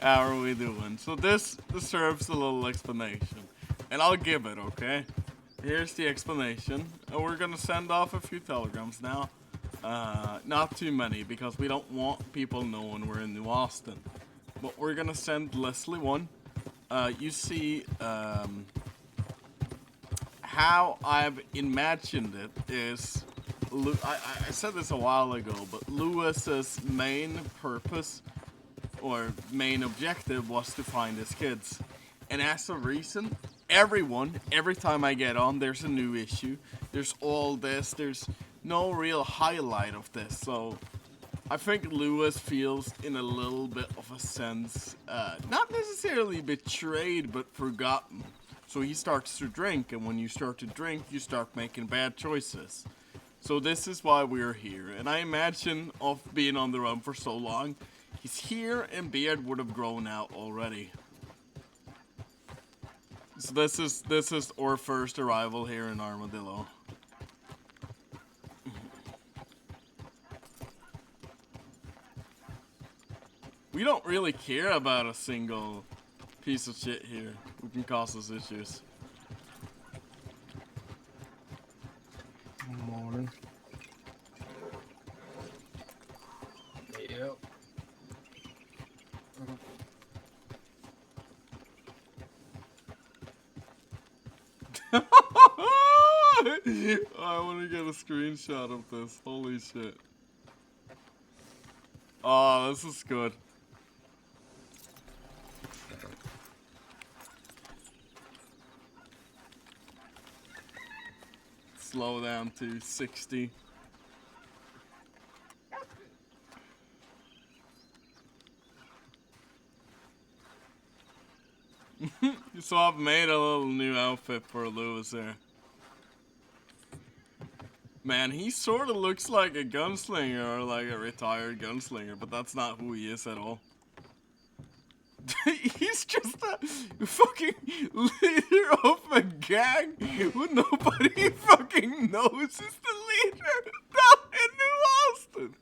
How are we doing? So this deserves a little explanation, and I'll give it. Okay. Here's the explanation. We're gonna send off a few telegrams now. Not too many because we don't want people knowing we're in New Austin. But we're gonna send Leslie one. You see, how I've imagined it is, I said this a while ago, but Lewis's main purpose or main objective was to find his kids. And as a reason, every time I get on, there's a new issue. There's all this, there's no real highlight of this. So I think Lewis feels in a little bit of a sense, not necessarily betrayed, but forgotten. So he starts to drink, and when you start to drink, you start making bad choices. So this is why we're here. And I imagine of being on the run for so long, he's here and beard would have grown out already. So this is our first arrival here in Armadillo. We don't really care about a single piece of shit here who can cause us issues. Morning. Yep. I want to get a screenshot of this. Holy shit. Oh, this is good. Slow down to 60. So I've made a little new outfit for Lewis there. Man, he sort of looks like a gunslinger or like a retired gunslinger, but that's not who he is at all. He's just a fucking leader of a gang who nobody fucking knows is the leader down in New Austin.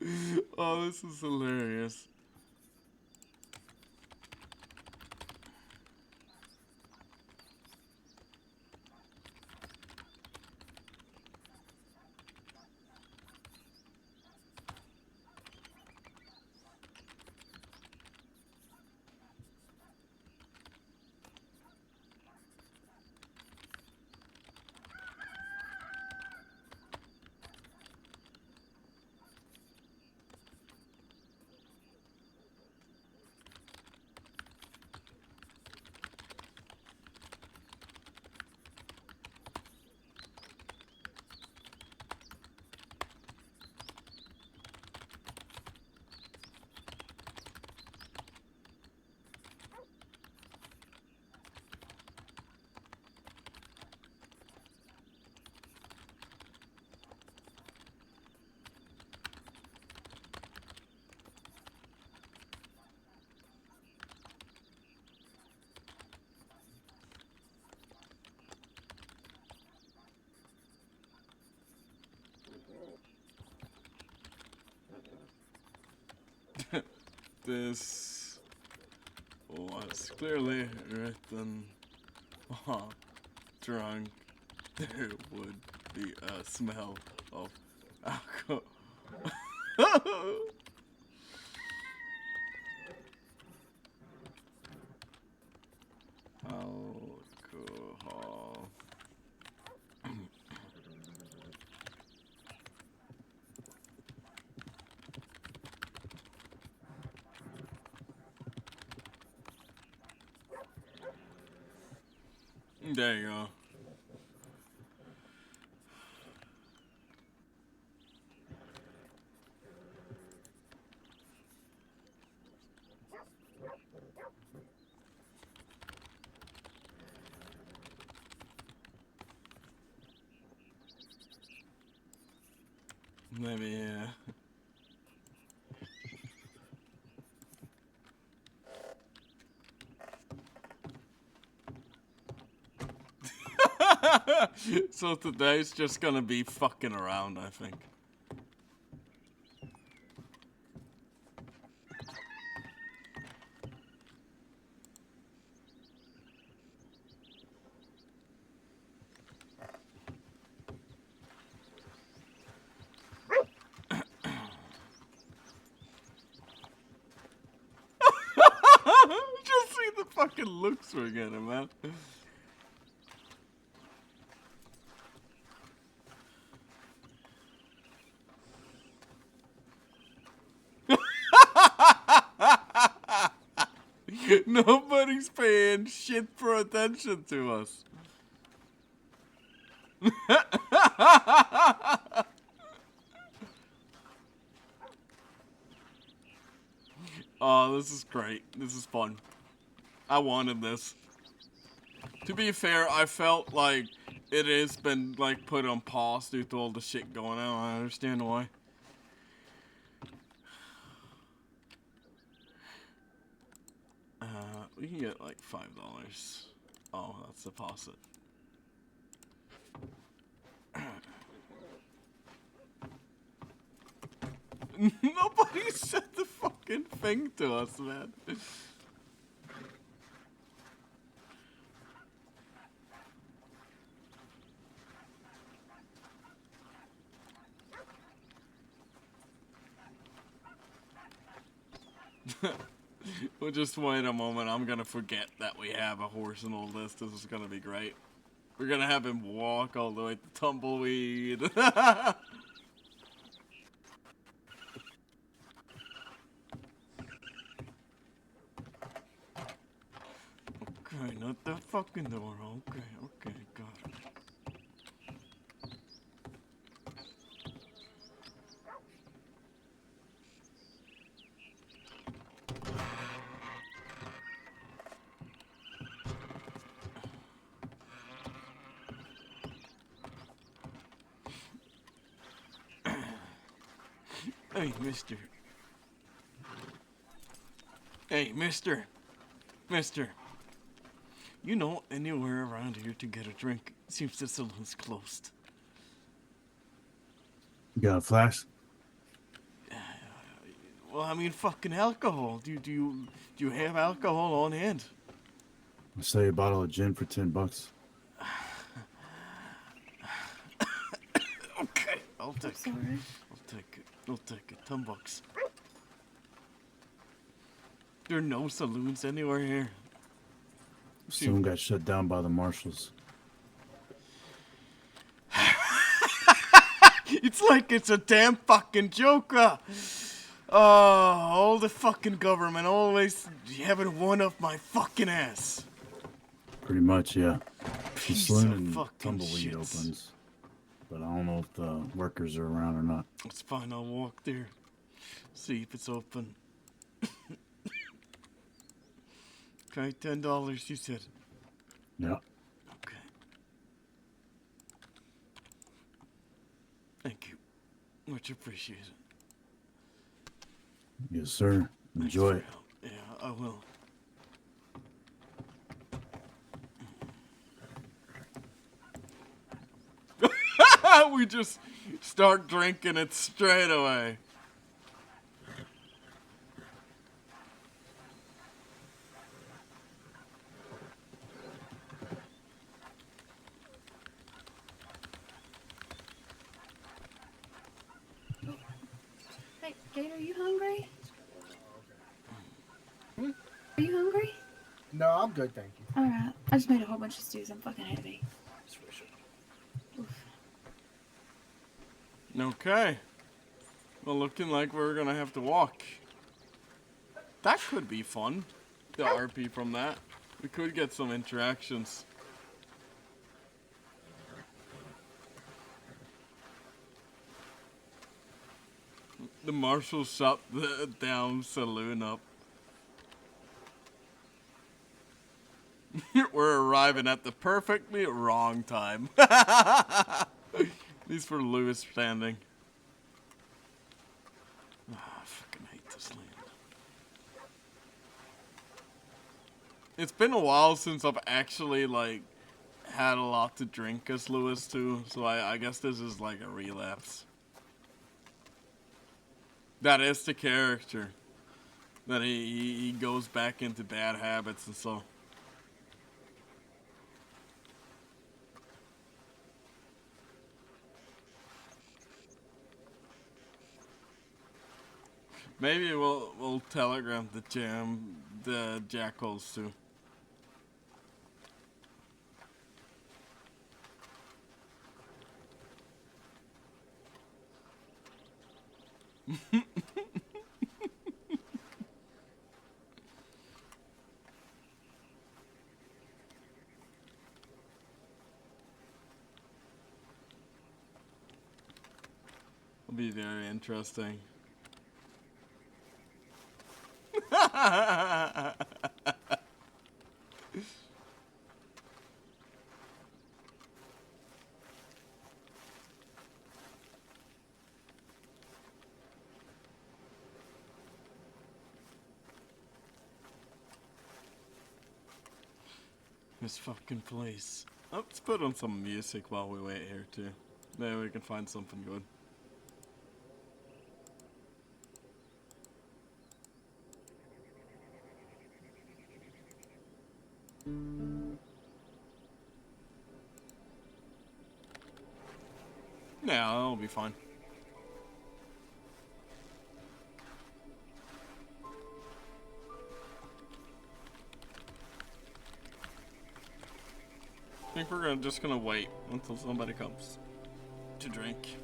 Oh, this is hilarious. This was clearly written drunk. There would be a smell of alcohol. Alcohol. There you go. Maybe, yeah. So today's just gonna be fucking around, I think. fucking looks we're getting, man. Nobody's paying shit for attention to us. Oh, this is great. This is fun. I wanted this. To be fair, I felt like it has been like put on pause due to all the shit going on. I understand why. We can get like $5. Oh, that's the deposit. Nobody said the fucking thing to us, man. We'll just wait a moment. I'm gonna forget that we have a horse and all this. This is gonna be great. We're gonna have him walk all the way to Tumbleweed. Okay, not the fucking door. Okay, okay, got it. Hey, mister. Hey, mister. Mister. You know anywhere around here to get a drink? Seems the saloon's closed. You got a flash? Well, I mean, fucking alcohol. Do you have alcohol on hand? I'll sell you a bottle of gin for $10. Okay, I'll take it. Sorry. I'll take it. I'll take it. $10. There are no saloons anywhere here. Soon got shut down by the marshals. It's like it's a damn fucking joke. Oh, all the fucking government always having one up my fucking ass. Pretty much, yeah. The Piece saloon of and fucking Tumbleweed shits. opens. But I don't know if the workers are around or not. It's fine, I'll walk there. See if it's open. Okay, $10 you said. Yeah. Okay. Thank you. Much appreciated. Yes, sir. Thanks Enjoy for it. your help. Yeah, I will. We just start drinking it straight away. Hey, Gator, are you hungry? Are you hungry? No, I'm good, thank you. Alright. I just made a whole bunch of stews. I'm fucking heavy. Oof. Okay. Well, looking like we're gonna have to walk. That could be fun. The RP from that. We could get some interactions. The marshal shut the damn saloon up. We're arriving at the perfectly wrong time. At least for Lewis standing. I fucking hate this land. It's been a while since I've actually, like, had a lot to drink as Lewis, too. So I guess this is like a relapse. That is the character. That he goes back into bad habits and so. Maybe we'll telegram the jackals too. It'll be very interesting. This fucking place. Oh, let's put on some music while we wait here too. Maybe we can find something good. Yeah, that'll be fine. I think we're just gonna wait until somebody comes to drink.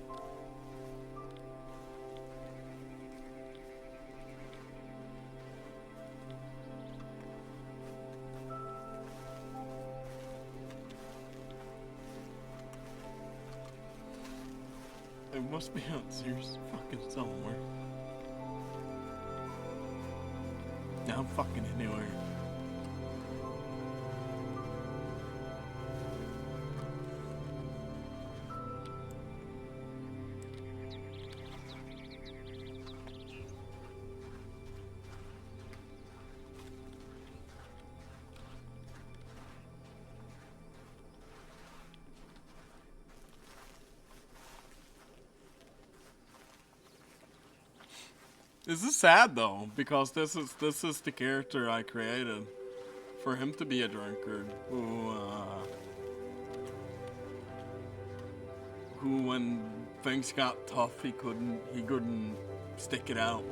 It must be upstairs fucking somewhere. Down fucking anywhere. This is sad though, because this is the character I created. For him to be a drunkard who when things got tough he couldn't stick it out.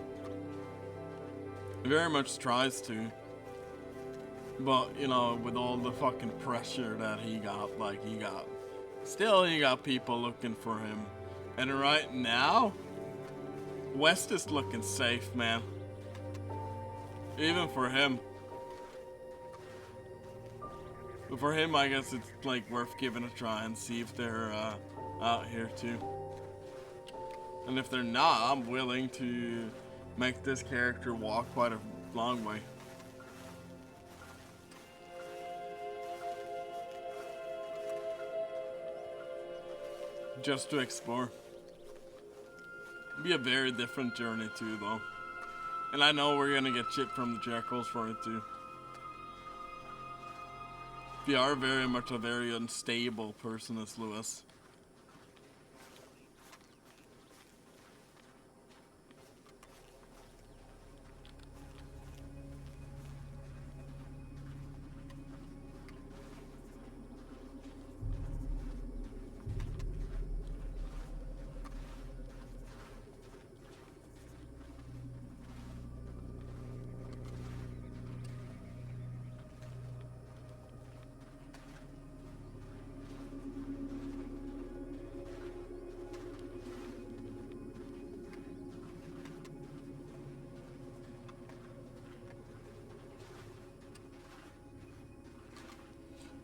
He very much tries to. But, you know, with all the fucking pressure that he got, still he got people looking for him. And right now, West is looking safe, man. Even for him. But for him, I guess it's like worth giving a try and see if they're out here too. And if they're not, I'm willing to make this character walk quite a long way. Just to explore. Be a very different journey too, though. And I know we're gonna get shit from the jackals for it too. They are very much a very unstable person, as Lewis.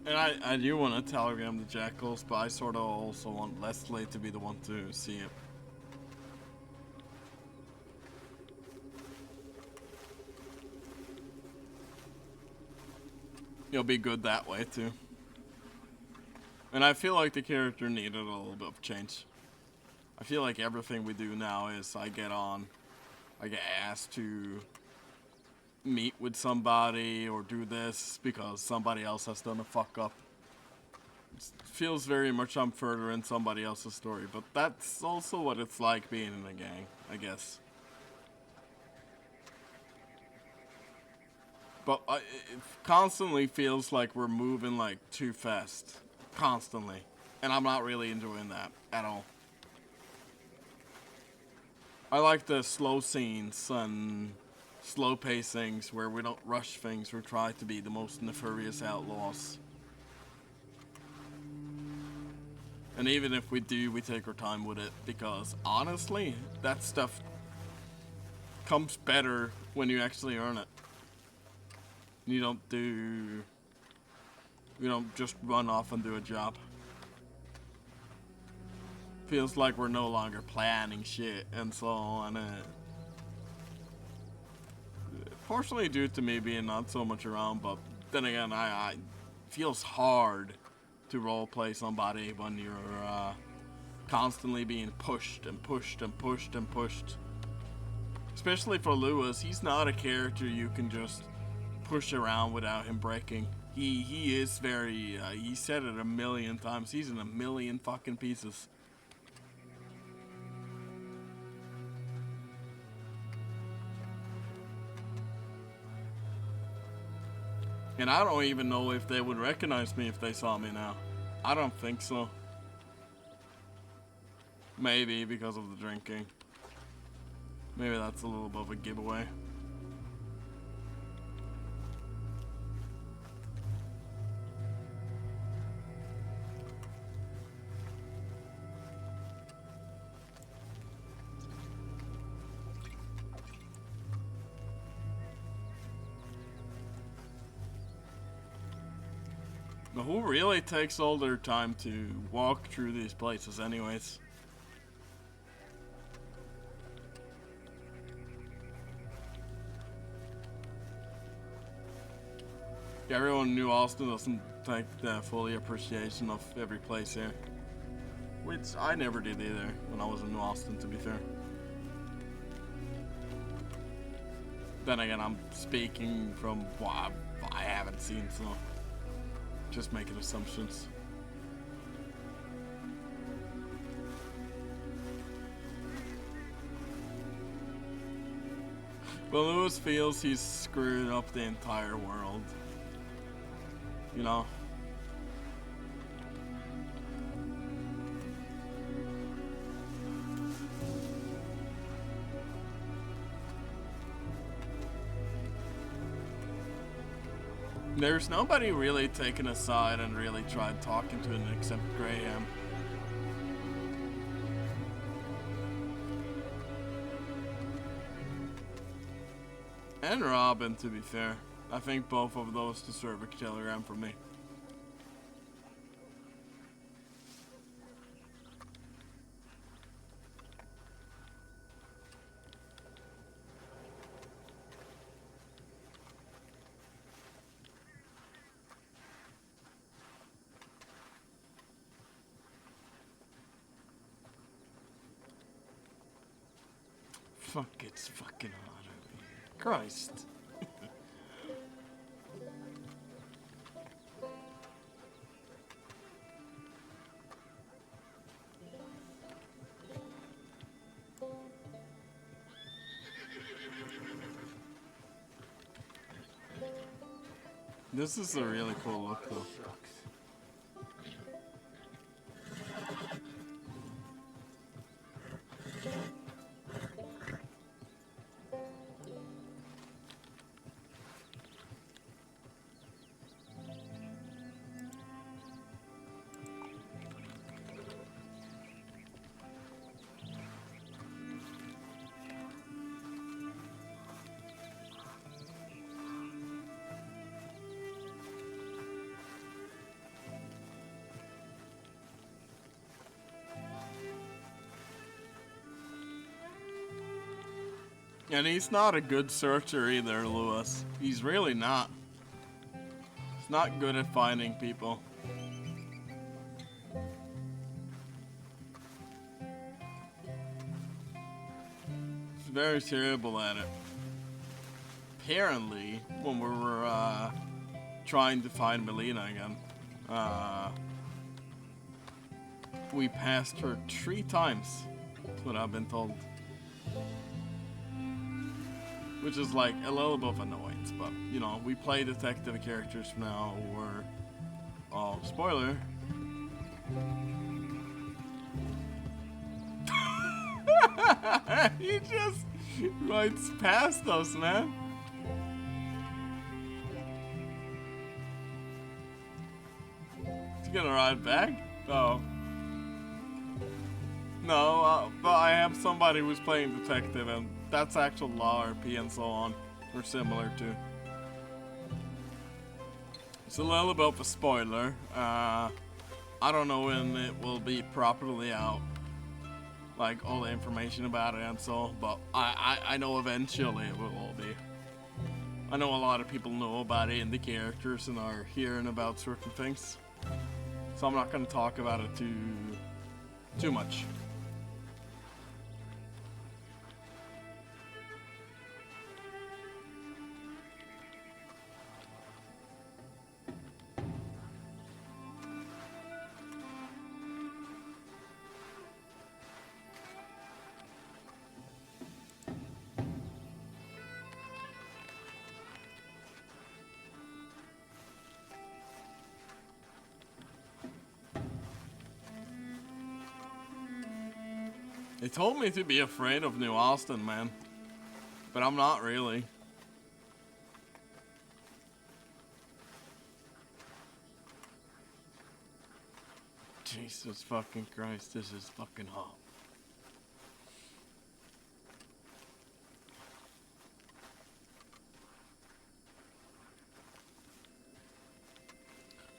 And I do want to telegram the jackals, but I sort of also want Leslie to be the one to see it. It'll be good that way too. And I feel like the character needed a little bit of change. I feel like everything we do now is I get asked to meet with somebody or do this because somebody else has done a fuck up. It feels very much I'm furthering somebody else's story, but that's also what it's like being in a gang, I guess. But it constantly feels like we're moving like too fast. Constantly. And I'm not really enjoying that at all. I like the slow scenes and slow pacings where we don't rush things or try to be the most nefarious outlaws. And even if we do, we take our time with it because honestly, that stuff comes better when you actually earn it. You don't just run off and do a job. Feels like we're no longer planning shit and so on. Partially due to me being not so much around, but then again, I feels hard to roleplay somebody when you're constantly being pushed and pushed and pushed and pushed. Especially for Lewis, he's not a character you can just push around without him breaking. He is very, he said it a million times, he's in a million fucking pieces. And I don't even know if they would recognize me if they saw me now. I don't think so. Maybe because of the drinking. Maybe that's a little bit of a giveaway. But who really takes all their time to walk through these places anyways? Everyone in New Austin doesn't take the fully appreciation of every place here. Which I never did either when I was in New Austin, to be fair. Then again, I'm speaking from what I haven't seen, so just making assumptions. Well, Lewis feels he's screwed up the entire world. You know? There's nobody really taking a side and really tried talking to him except Graham. And Robin, to be fair. I think both of those deserve a telegram from me. Fuck, it's fucking hot over here. Christ. This is a really cool look, though. And he's not a good searcher either, Lewis. He's really not. He's not good at finding people. He's very terrible at it. Apparently, when we were trying to find Melina again, we passed her 3 times. That's what I've been told. Which is like a little bit of annoyance, but you know, we play detective characters now, or oh, spoiler. He just rides past us, man. Is he gonna ride back? Oh. No, but I have somebody who's playing detective and that's actual law RP and so on, or similar to. It's a little bit of a spoiler. I don't know when it will be properly out, like all the information about it and so, but I know eventually it will all be. I know a lot of people know about it in the characters and are hearing about certain things, so I'm not going to talk about it too much. They told me to be afraid of New Austin, man. But I'm not really. Jesus fucking Christ, this is fucking hot.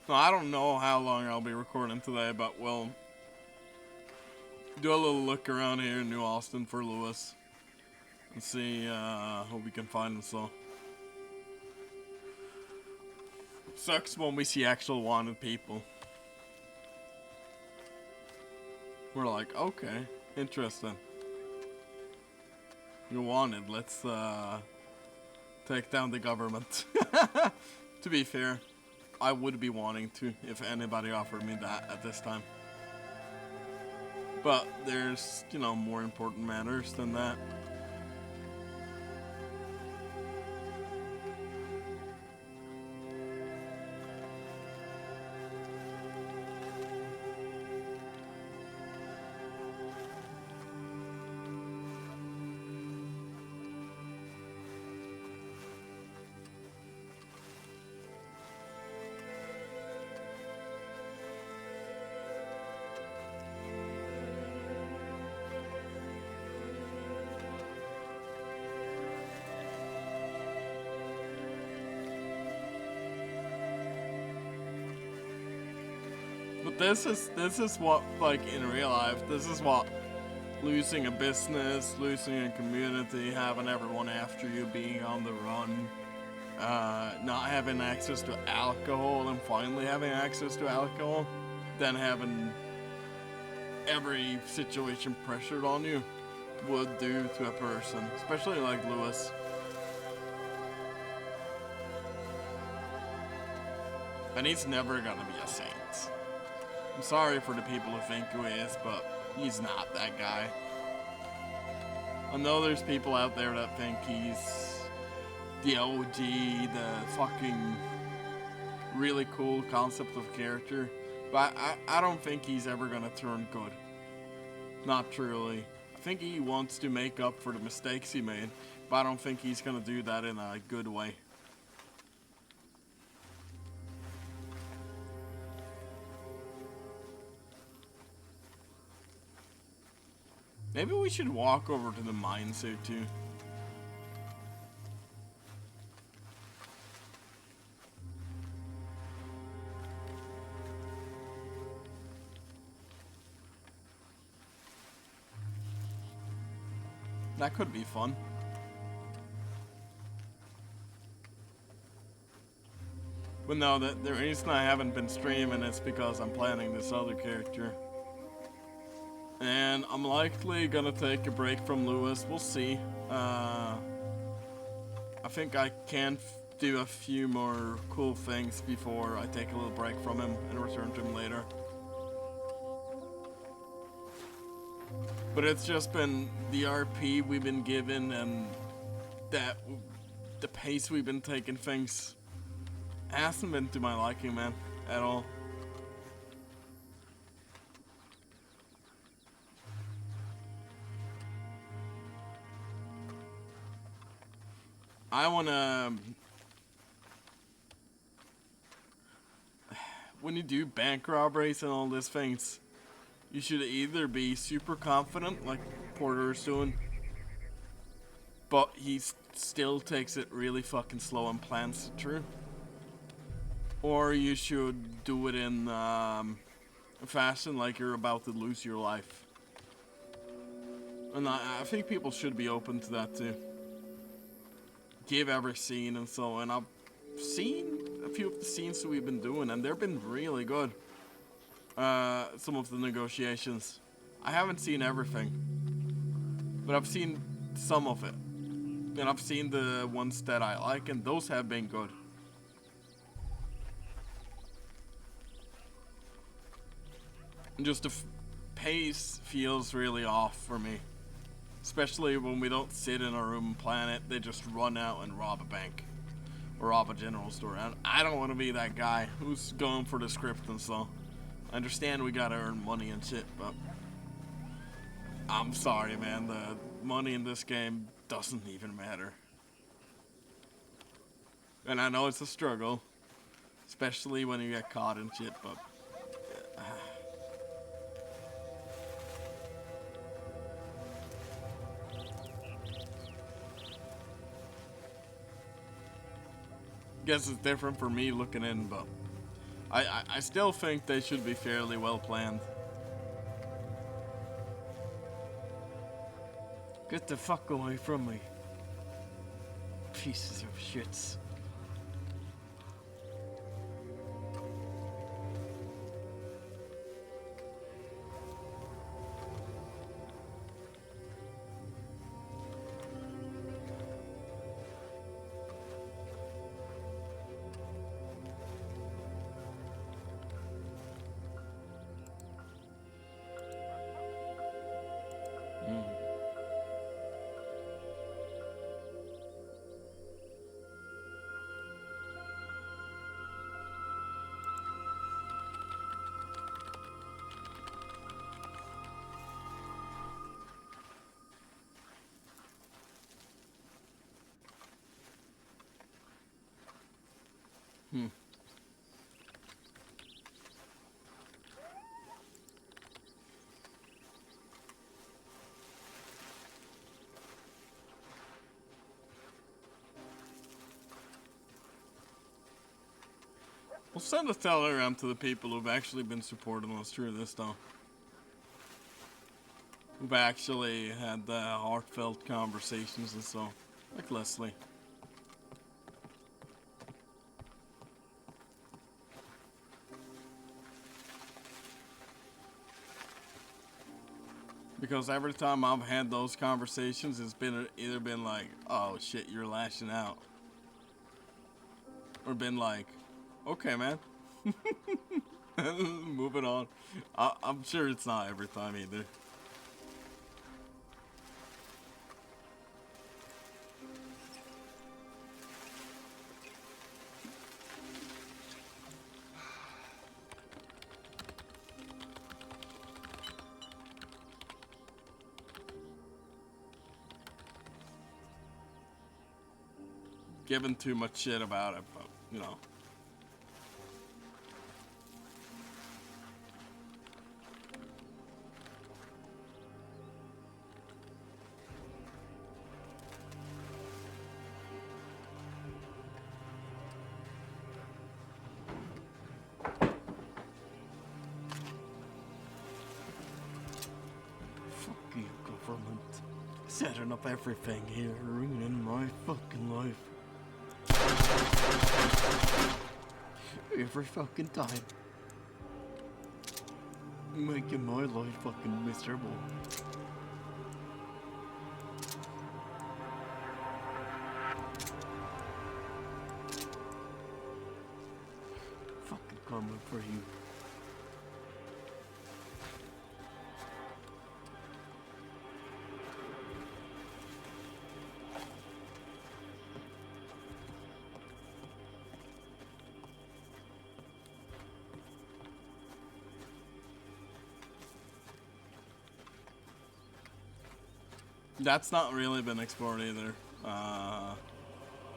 No, I don't know how long I'll be recording today, but we'll do a little look around here in New Austin for Lewis and see what we can find and so. Sucks when we see actual wanted people. We're like, okay, interesting. You're wanted, let's take down the government. To be fair, I would be wanting to if anybody offered me that at this time. But there's, you know, more important matters than that. But this is what, like, in real life, this is what losing a business, losing a community, having everyone after you, being on the run, not having access to alcohol and finally having access to alcohol, then having every situation pressured on you would do to a person, especially like Lewis. And he's never gonna be a saint. I'm sorry for the people who think who he is, but he's not that guy. I know there's people out there that think he's the OG, the fucking really cool concept of character, but I don't think he's ever gonna turn good. Not truly. I think he wants to make up for the mistakes he made, but I don't think he's gonna do that in a good way. Maybe we should walk over to the mine suit too. That could be fun. But no, the reason I haven't been streaming is because I'm planning this other character. And I'm likely gonna take a break from Lewis. We'll see. I think I can do a few more cool things before I take a little break from him and return to him later. But it's just been the RP we've been given and that the pace we've been taking things hasn't been to my liking, man, at all. I wanna... When you do bank robberies and all these things, you should either be super confident, like Porter is doing, but he still takes it really fucking slow and plans it through. Or you should do it in a fashion like you're about to lose your life. And I think people should be open to that too. Give every scene and so, and I've seen a few of the scenes that we've been doing, and they've been really good. Some of the negotiations. I haven't seen everything, but I've seen some of it. And I've seen the ones that I like, and those have been good. Just the pace feels really off for me. Especially when we don't sit in a room and plan it, they just run out and rob a bank. Or rob a general store. And I don't want to be that guy who's going for the script and so. I understand we gotta earn money and shit, but I'm sorry, man. The money in this game doesn't even matter. And I know it's a struggle, especially when you get caught in shit, but guess it's different for me looking in, but I still think they should be fairly well planned. Get the fuck away from me. Pieces of shits. We'll send a telegram to the people who've actually been supporting us through this, though. Who've actually had the heartfelt conversations and so. Like Leslie. Because every time I've had those conversations, it's been either been like, oh shit, you're lashing out. Or been like, okay, man. Moving on. I'm sure it's not every time either. Giving too much shit about it, but, you know. Fuck you, government. Setting up everything here, ruining my fucking life. Every fucking time. Making my life fucking miserable. Fucking coming for you. That's not really been explored either.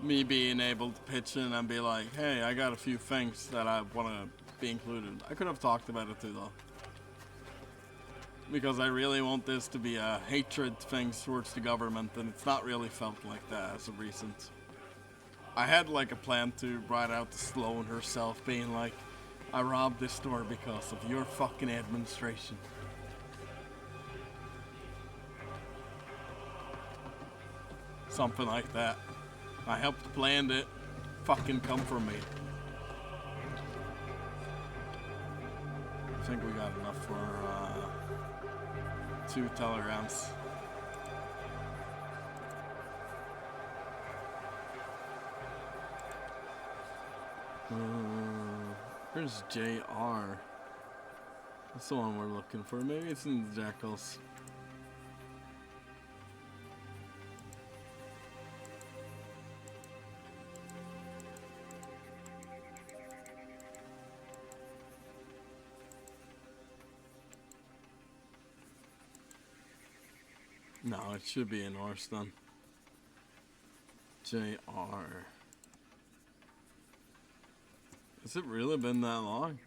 Me being able to pitch in and be like, hey, I got a few things that I want to be included. I could have talked about it too, though. because I really want this to be a hatred thing towards the government, and it's not really felt like that as of recent. I had like a plan to write out to Sloan herself, being like, I robbed this store because of your fucking administration. Something like that. I helped plan it. Fucking come for me. I think we got enough for 2 telegrams. Where's JR? That's the one we're looking for. Maybe it's in the Jackals. No, it should be in Orston. JR. Has it really been that long?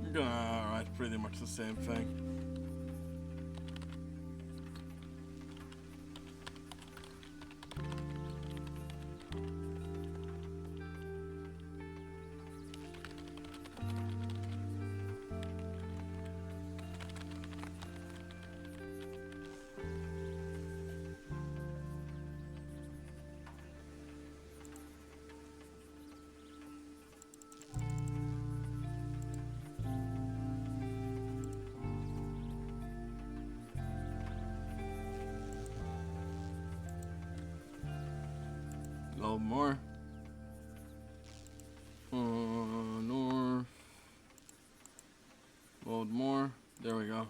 I'm gonna write pretty much the same thing. Load more. North. Load more. There we go.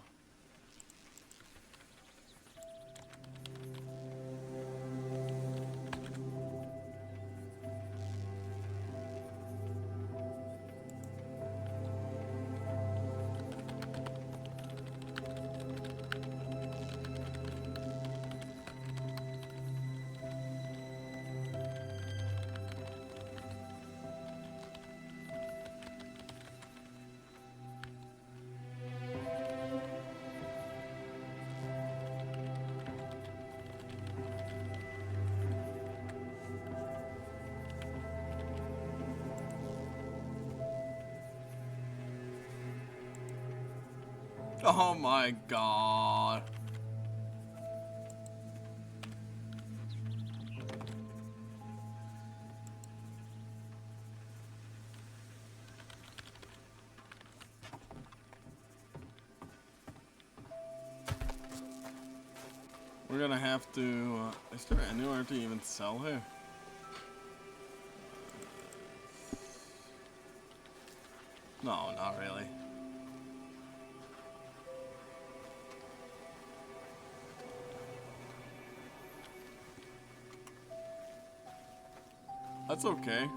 Oh my god. We're gonna have to, is there anywhere to even sell here? No, not really. That's okay.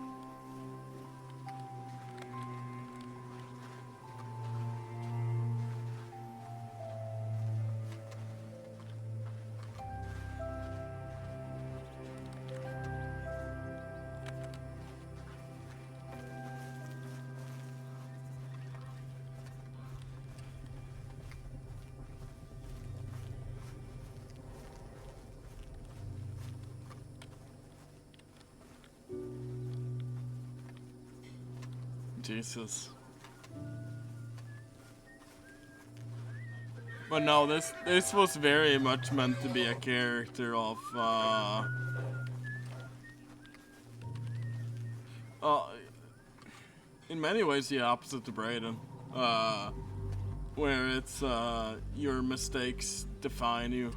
Jesus. But no, this was very much meant to be a character of in many ways the opposite to Brayden. Where it's your mistakes define you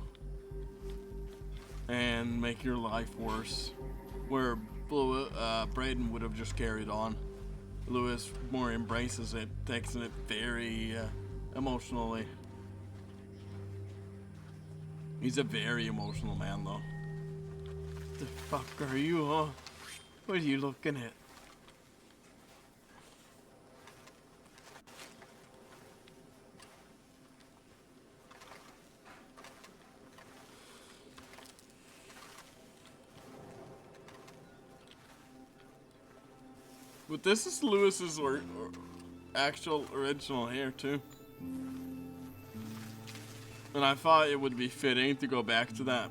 and make your life worse. Where Brayden would have just carried on. Lewis more embraces it, takes it very emotionally. He's a very emotional man, though. The fuck are you, huh? What are you looking at? But this is Lewis's actual original hair, too. And I thought it would be fitting to go back to that.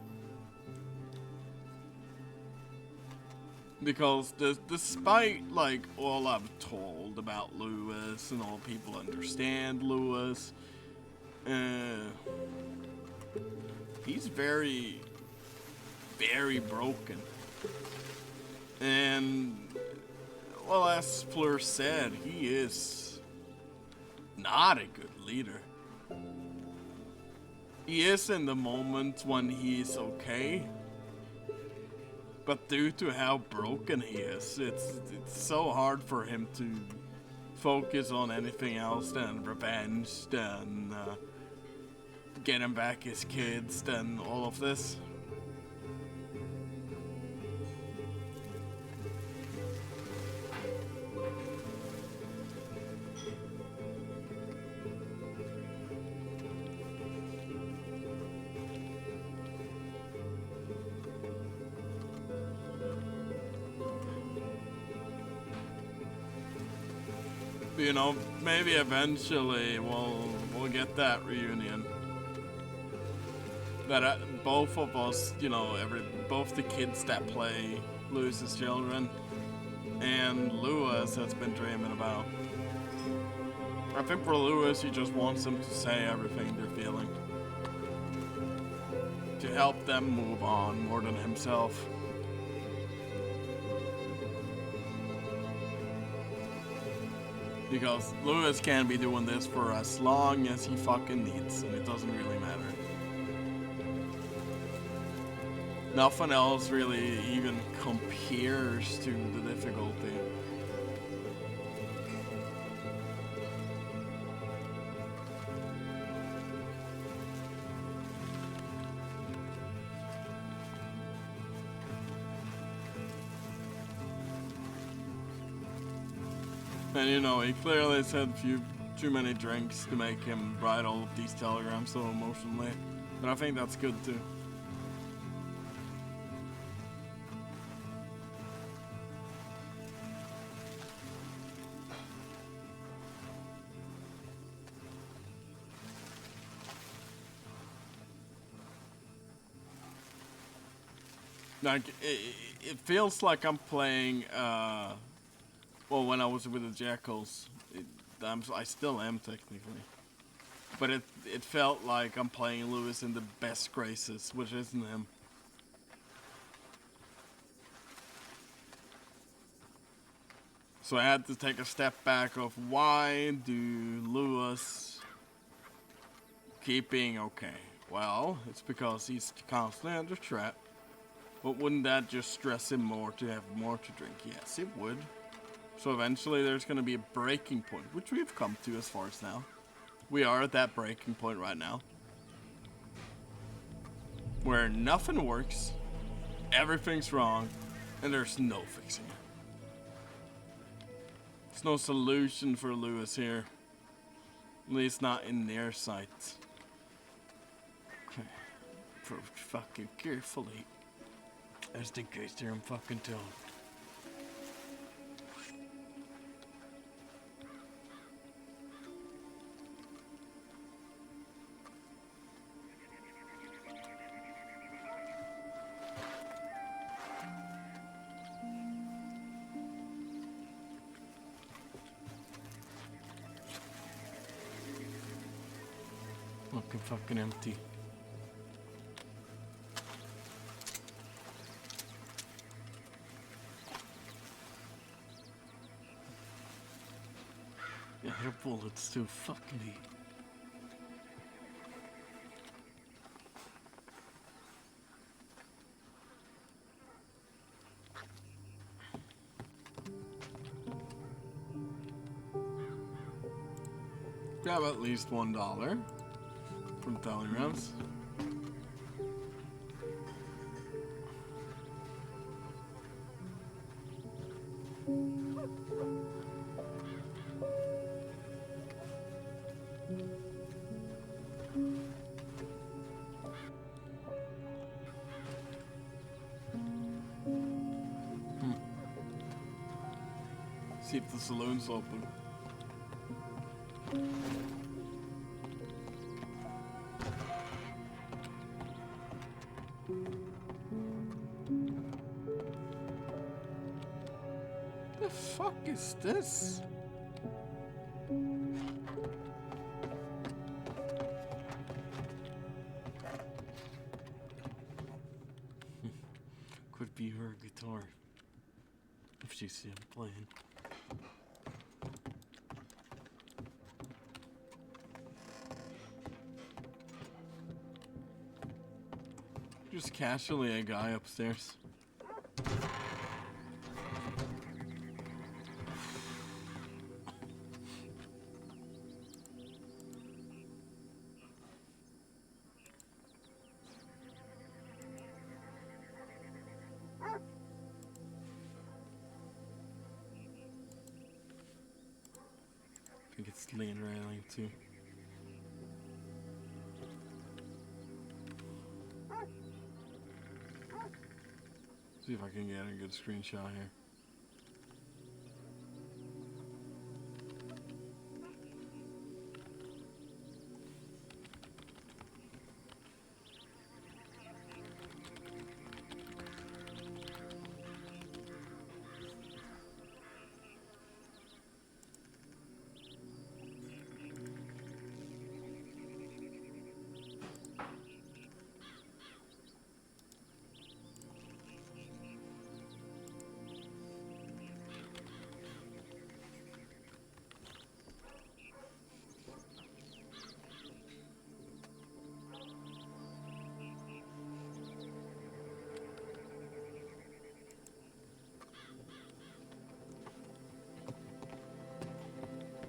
Because despite, like, all I've told about Lewis and all people understand Lewis, he's very, very broken. And, well, as Fleur said, he is not a good leader. He is in the moment when he's okay, but due to how broken he is, it's so hard for him to focus on anything else than revenge, than getting back his kids, than all of this. You know, maybe eventually we'll get that reunion. That both of us, you know, both the kids that play Lewis's children and Lewis has been dreaming about. I think for Lewis, he just wants them to say everything they're feeling, to help them move on more than himself. Because Lewis can be doing this for as long as he fucking needs, and it doesn't really matter. Nothing else really even compares to the difficulty. And you know, he clearly has had too many drinks to make him write all of these telegrams so emotionally. But I think that's good too. Like, it feels like I'm playing, well, when I was with the Jackals, I still am technically. But it felt like I'm playing Lewis in the best graces, which isn't him. So I had to take a step back of why do Lewis keep being okay? Well, it's because he's constantly under threat. But wouldn't that just stress him more to have more to drink? Yes, it would. So eventually there's going to be a breaking point, which we've come to as far as now. We are at that breaking point right now. Where nothing works, everything's wrong, And there's no fixing it. There's no solution for Lewis here. At least not in their sight. Approach fucking carefully. Just in case they're in fucking town. Fucking empty. Yeah, their bullets too. Fuck me. Grab at least $1 from Talleyrand's. See if the saloon's open. The fuck is this? Could be her guitar if she see him playing. Just casually a guy upstairs. I think it's lean railing too. See if I can get a good screenshot here.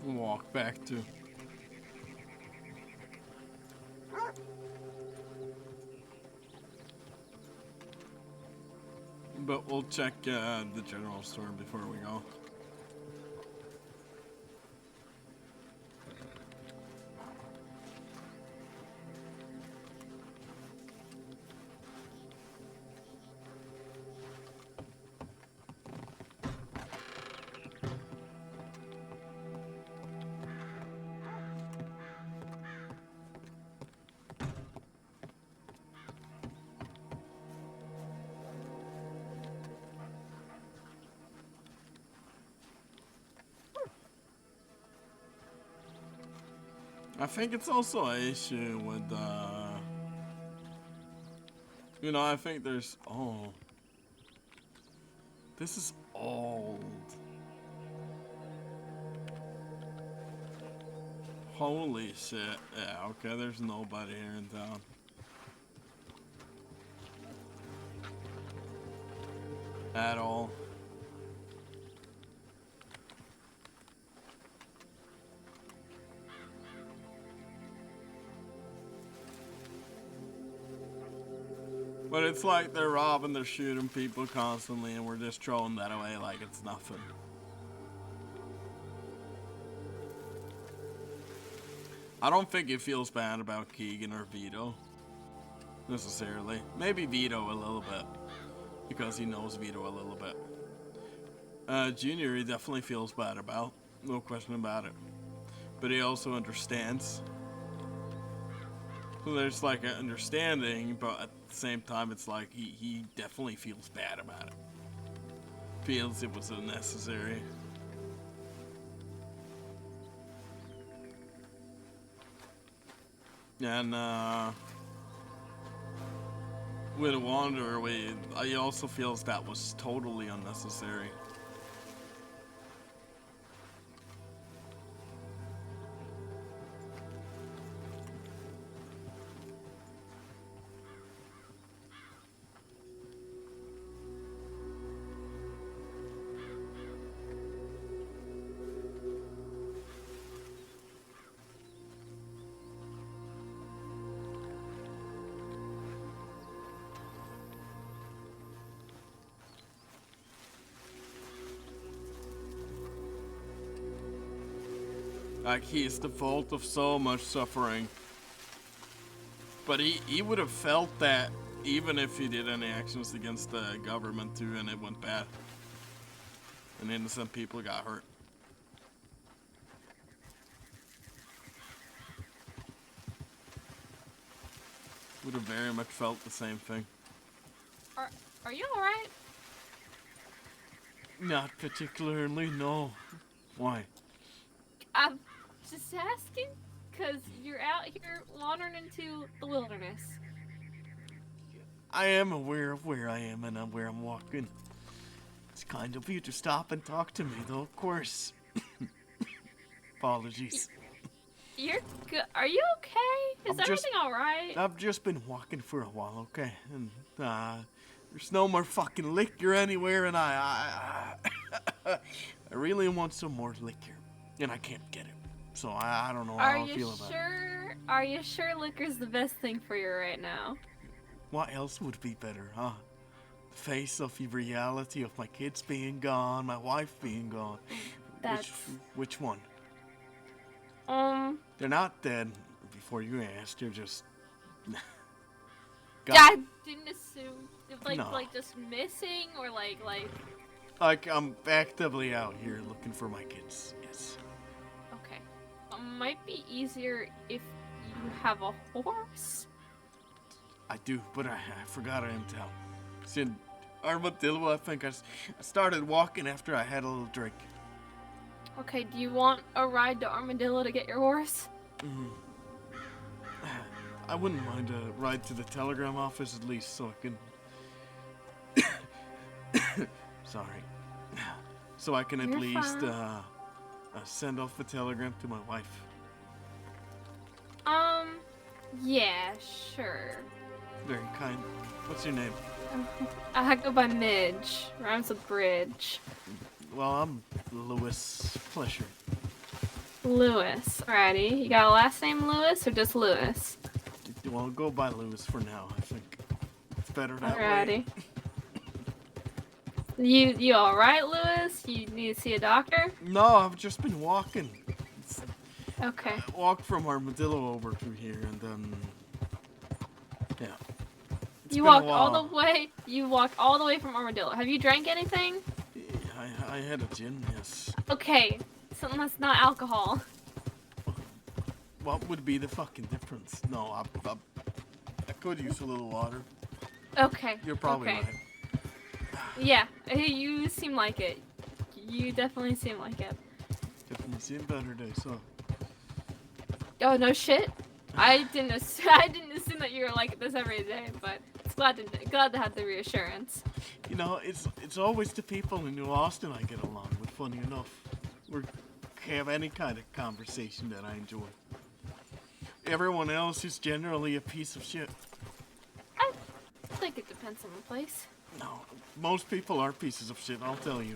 Walk back to. But we'll check the general store before we go. I think it's also an issue with, you know, I think there's, oh, this is old. Holy shit. Yeah, okay, there's nobody here in town. At all. But it's like they're robbing, they're shooting people constantly, and we're just throwing that away like it's nothing. I don't think he feels bad about Keegan or Vito, necessarily. Maybe Vito a little bit, because he knows Vito a little bit. Junior, he definitely feels bad about, no question about it. But he also understands. So there's like an understanding, but at the same time, it's like he definitely feels bad about it. Feels it was unnecessary. And with Wanderer, he also feels that was totally unnecessary. Like, he's the fault of so much suffering. But he would have felt that even if he did any actions against the government too and it went bad. And innocent people got hurt. Would have very much felt the same thing. Are you alright? Not particularly, no. Why? I'm just asking, because you're out here wandering into the wilderness. I am aware of where I am and where I'm walking. It's kind of you to stop and talk to me, though, of course. Apologies. You're good. Are you okay? Is everything alright? I've just been walking for a while, okay? And, there's no more fucking liquor anywhere, and I really want some more liquor. And I can't get it. So I don't know how I feel about it. Are you sure liquor's the best thing for you right now? What else would be better, huh? The face of the reality of my kids being gone, my wife being gone. Which one? They're not dead. Before you asked, they're just... I didn't assume. No. Like just missing or like... Like, I'm actively out here looking for my kids, yes. Okay. Might be easier if you have a horse. I do, but I forgot I am tell. See, in Armadillo, I think I started walking after I had a little drink. Okay, do you want a ride to Armadillo to get your horse? I wouldn't mind a ride to the telegram office at least so I can... Sorry. So I can at least send off a telegram to my wife. Yeah, sure. Very kind. What's your name? I go by Midge. Rhymes with bridge. Well, I'm Louis. Pleasure. Lewis. Alrighty. You got a last name Lewis or just Lewis? Well, go by Louis for now, I think. It's better that Alrighty. way. You alright, Lewis? You need to see a doctor? No, I've just been walking. Okay. I walked from Armadillo over to here and then... Yeah. You walked all the way from Armadillo. Have you drank anything? Yeah, I had a gin, yes. Okay. Something that's not alcohol. What would be the fucking difference? No, I could use a little water. Okay. You're probably okay. right. Yeah, you seem like it. You definitely seem like it. Definitely seen better days, huh? Oh no shit! I didn't assume that you were like this every day, but it's glad to have the reassurance. You know, it's always the people in New Austin I get along with. Funny enough, we have any kind of conversation that I enjoy. Everyone else is generally a piece of shit. I think it depends on the place. No, most people are pieces of shit. I'll tell you.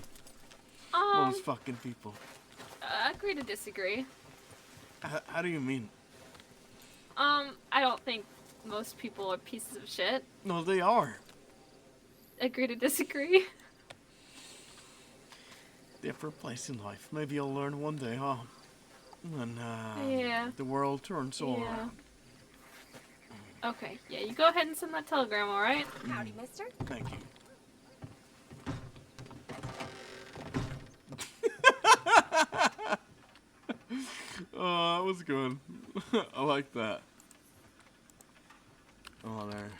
Most fucking people. Agree to disagree. How do you mean? I don't think most people are pieces of shit. No, they are. Agree to disagree. Different place in life. Maybe you'll learn one day, huh? When Yeah. the world turns all Yeah. around. Okay, yeah, you go ahead and send that telegram, alright? Howdy, mister. Thank you. Oh, that was good. I like that. Oh, there.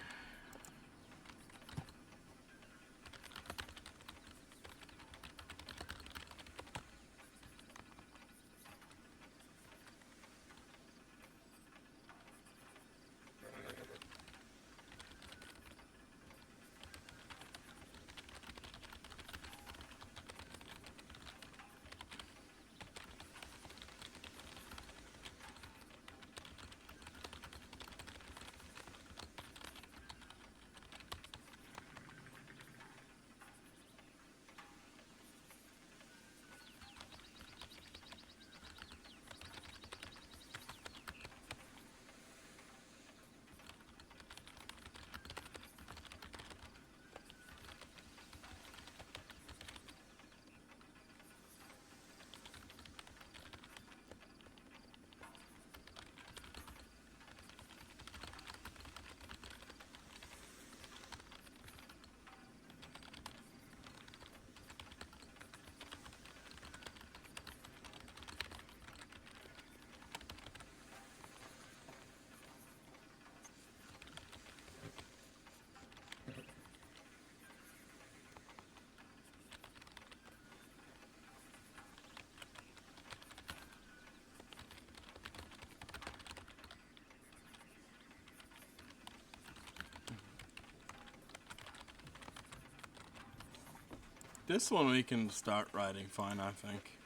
This one we can start writing fine, I think.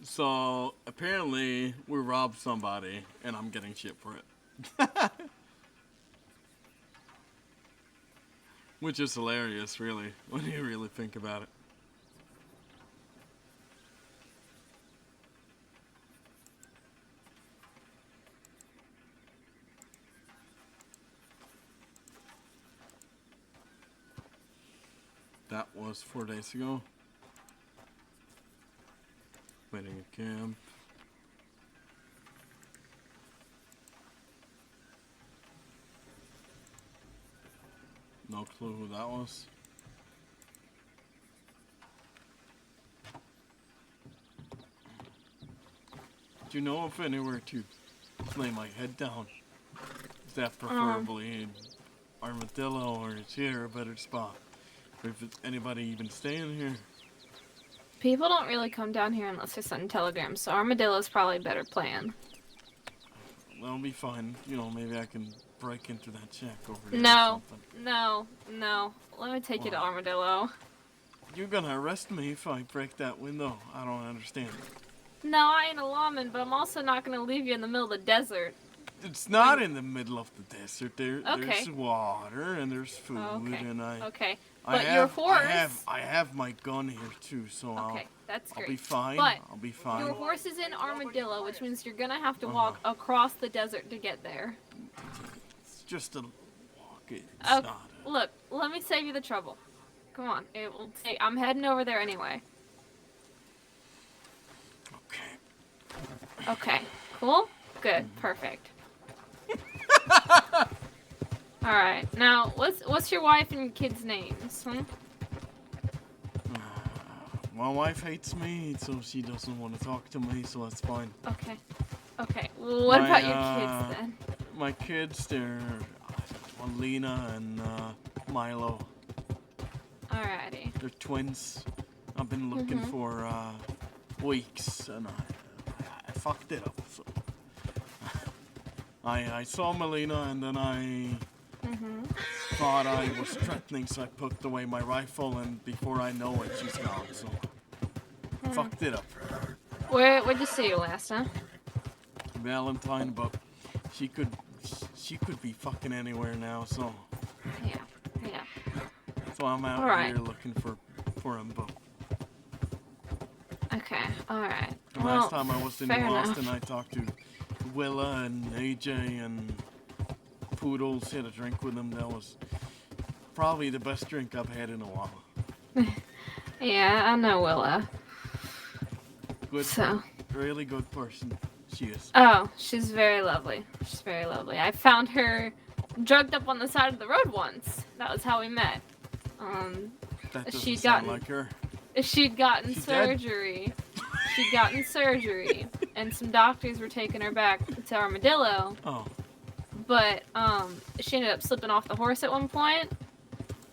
So, apparently, we robbed somebody, and I'm getting shit for it. Which is hilarious, really, when you really think about it. That was 4 days ago. Waiting at camp. No clue who that was. Do you know of anywhere to lay my head down? Is that preferably in Armadillo, or is here a better spot? Or if anybody even staying here? People don't really come down here unless they're sending telegrams, so Armadillo's probably a better plan. That'll be fine. You know, maybe I can break into that shack over there or No, something. no. Let me take you to Why? Armadillo. You're gonna arrest me if I break that window. I don't understand. No, I ain't a lawman, but I'm also not gonna leave you in the middle of the desert. It's not in the middle of the desert. Okay. There's water and there's food, Okay. and Okay. I But have, your horse. I have my gun here too, so Okay, that's I'll great. be fine. But I'll be fine. your horse is in Armadillo, which means you're gonna have to walk across the desert to get there. It's just a walk. It's Oh, not. look, let me save you the trouble. Come on, it will take. I'm heading over there anyway. Okay. Okay, cool? Good, perfect. Alright, now, what's your wife and kids' names? Hmm? My wife hates me, so she doesn't want to talk to me, so that's fine. Okay. Okay, what My, about your kids then? My kids, they're Lena and Milo. Alrighty. They're twins. I've been looking for weeks, and I fucked it up. So. I saw Melina, and then I thought I was threatening, so I poked away my rifle, and before I know it, she's gone. So fucked it up. Where'd you see her last, huh? Valentine, but she could be fucking anywhere now. So Yeah. I'm out Alright. here looking for him. But Okay, alright. the last time I was in fair Boston, enough. I talked to Willa and AJ and Poodles had a drink with them. That was probably the best drink I've had in a while. Yeah, I know Willa. Good, So. really good person. She is. Oh, she's very lovely. She's very lovely. I found her drugged up on the side of the road once. That was how we met. That doesn't she'd sound gotten like her. she'd gotten She's dead? surgery. She'd gotten surgery, and some doctors were taking her back to Armadillo. Oh. But she ended up slipping off the horse at one point,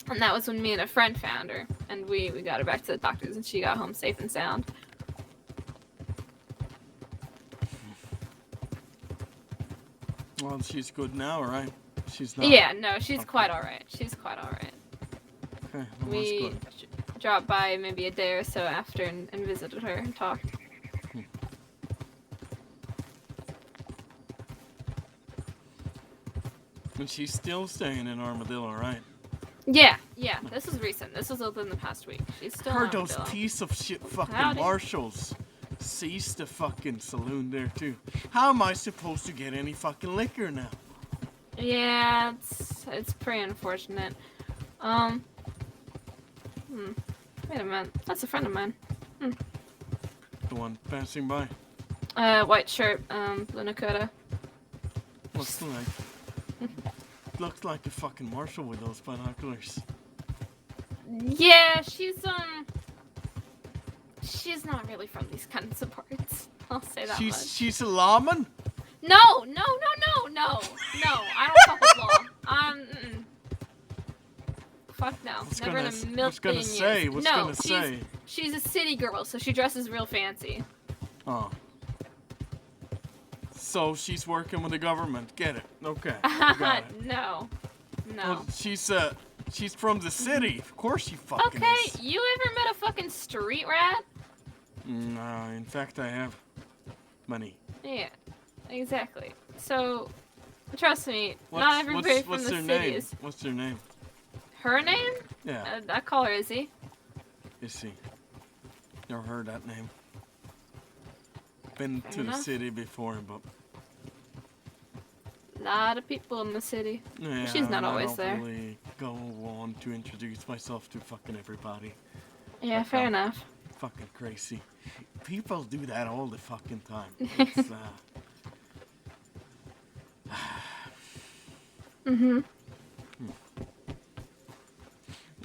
and that was when me and a friend found her, and we got her back to the doctors, and she got home safe and sound. Well, she's good now, right? She's not. Yeah, no, she's Okay. quite all right. She's quite all right. Okay, well, that's We good. dropped by maybe a day or so after and visited her and talked. And she's still staying in Armadillo, right? Yeah, this was recent. This was within the past week. She's still Heard on those Armadillo. piece of shit fucking Howdy. marshals seized the fucking saloon there too. How am I supposed to get any fucking liquor now? Yeah, it's pretty unfortunate. Wait a minute. That's a friend of mine. The one passing by. White shirt, blue Nakota. Looks like a fucking marshal with those binoculars. Yeah, she's not really from these kinds of parts. I'll say that much. She's a lawman? No, I don't fuck with law. Fuck no. Never in a million years. No, she's a city girl, so she dresses real fancy. Oh. So she's working with the government. Get it. Okay. Got it. No. Well, she's from the city. Of course she fucking Okay, is. you ever met a fucking street rat? No, in fact I have. Money. Yeah, exactly. So, trust me, not everybody from the city is. What's her name? Her name? Yeah. I call her Izzy. Izzy. Never heard that name. Been Fair to the enough. city before, but Lot of people in the city. yeah, She's not always I there. don't really go on to introduce myself to fucking everybody. Yeah, fair enough. Fucking crazy. People do that all the fucking time. It's,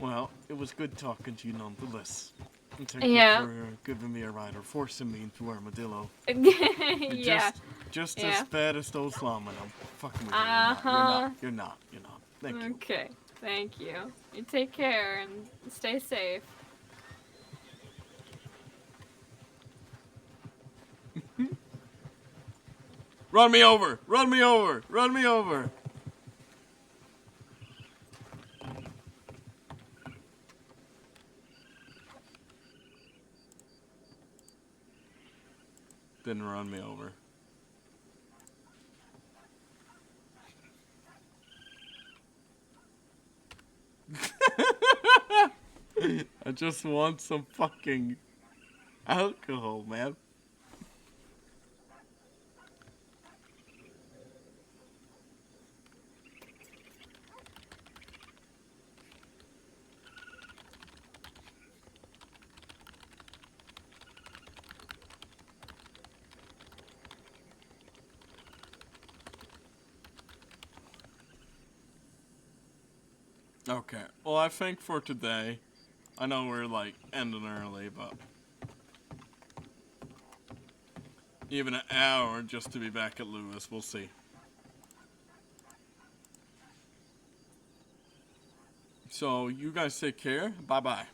Well, it was good talking to you nonetheless. And thank Yeah. you for giving me a ride or forcing me into Armadillo. Yeah. Just Yeah. as bad as those lawmen. I'm fucking with Uh-huh. you. You're not. Thank you. Okay, thank you. You take care and stay safe. Run me over! Run me over! Run me over! Didn't run me over. I just want some fucking alcohol, man. Okay, well I think for today, I know we're like ending early, but even an hour just to be back at Lewis, we'll see. So you guys take care, bye bye.